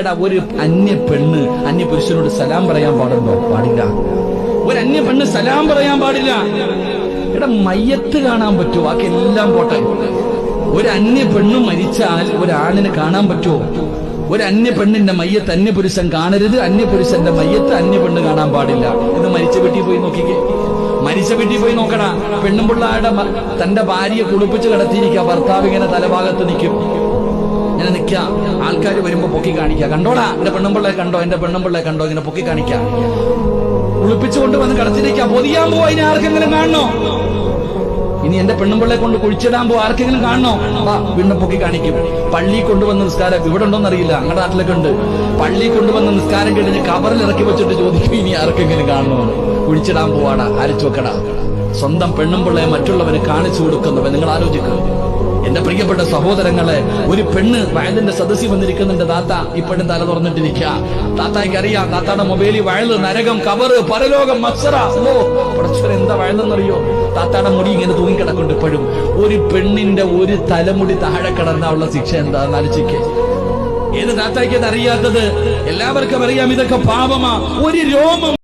എടാ, ഒരു അന്യ പെണ്ണ് അന്യ പുരുഷനോട് സലാം പറയാൻ പാടുണ്ടോ? പാടില്ല. ഒരു അന്യ പെണ്ണ് സലാം പറയാൻ പാടില്ല. എടാ, മയ്യത്ത് കാണാൻ പറ്റുമോ? ബാക്കി എല്ലാം പോട്ടെ. ഒരു അന്യ പെണ്ണ് മരിച്ചാൽ ഒരാണിന് കാണാൻ പറ്റുമോ? ഒരു അന്യ പെണ്ണിന്റെ മയ്യത്ത് അന്യപുരുഷൻ കാണരുത്, അന്യപുരുഷന്റെ മയ്യത്ത് അന്യ പെണ്ണ് കാണാൻ പാടില്ല. ഇത് മരിച്ച വീട്ടിൽ പോയി നോക്കിക്കേ. മരിച്ച വീട്ടിൽ പോയി നോക്കടാ. പെണ്ണും പിള്ളാരുടെ തന്റെ ഭാര്യയെ കുളിപ്പിച്ച് കിടത്തിയിരിക്കുക, ഭർത്താവ് ഇങ്ങനെ തലഭാഗത്ത് നിൽക്കും, ഇങ്ങനെ നിൽക്കുക. ആൾക്കാർ വരുമ്പോ പൊക്കി കാണിക്കുക, കണ്ടോടാ എന്റെ പെണ്ണുമ്പിള്ളയെ കണ്ടോ, എന്റെ പെണ്ണുമ്പിള്ളയെ കണ്ടോ, ഇങ്ങനെ പൊക്കി കാണിക്കുക. കുളിപ്പിച്ചുകൊണ്ട് വന്ന് കിടത്തിരിക്കുക. പൊതിയാൻ പോവാ, ഇനി ആർക്കെങ്കിലും കാണണോ? ഇനി എന്റെ പെണ്ണുമ്പിള്ളയെ കൊണ്ട് കുഴിച്ചിടാൻ പോ, ആർക്കെങ്കിലും കാണണോ? വീണ്ടും പൊക്കി കാണിക്കും. പള്ളി കൊണ്ടുവന്ന് നിസ്കാരം ഇവിടെ ഉണ്ടോന്ന് അറിയില്ല, ഞങ്ങളുടെ നാട്ടിലൊക്കെ ഉണ്ട്. പള്ളി കൊണ്ടുവന്ന് നിസ്കാരം കഴിഞ്ഞ് കബറിൽ ഇറക്കി വെച്ചിട്ട് ചോദിക്കും, ഇനി ആർക്കെങ്കിലും കാണണോ? കുഴിച്ചിടാൻ പോവാടാ, അരച്ചു വെക്കടാ. സ്വന്തം പെണ്ണുമ്പിള്ളയെ മറ്റുള്ളവന് കാണിച്ചു കൊടുക്കുന്നവൻ. നിങ്ങൾ ആലോചിക്കുക എന്റെ പ്രിയപ്പെട്ട സഹോദരങ്ങളെ. ഒരു പെണ്ണ് വയലിന്റെ സദസ്സിൽ വന്നിരിക്കുന്നുണ്ട്. താത്ത ഇപ്പോഴും തല തുറന്നിട്ടിരിക്കുക. താത്തായ്ക്ക് അറിയാം, താത്താടെ മൊബൈലിൽ വയല്, നരകം, കബറ്, പരലോകം, മത്സര. പടച്ചോനെ, എന്താ വയലെന്നറിയോ? താത്താടെ മുടി ഇങ്ങനെ തൂങ്ങിക്കിടക്കുന്നുണ്ട് ഇപ്പോഴും. ഒരു പെണ്ണിന്റെ ഒരു തലമുടി താഴെ കിടന്നുള്ള ശിക്ഷ എന്താന്ന് ആലോചിക്കേ. ഏത് താത്തായ്ക്ക് അത് അറിയാത്തത്? എല്ലാവർക്കും അറിയാം, ഇതൊക്കെ പാപമാ. ഒരു രോമം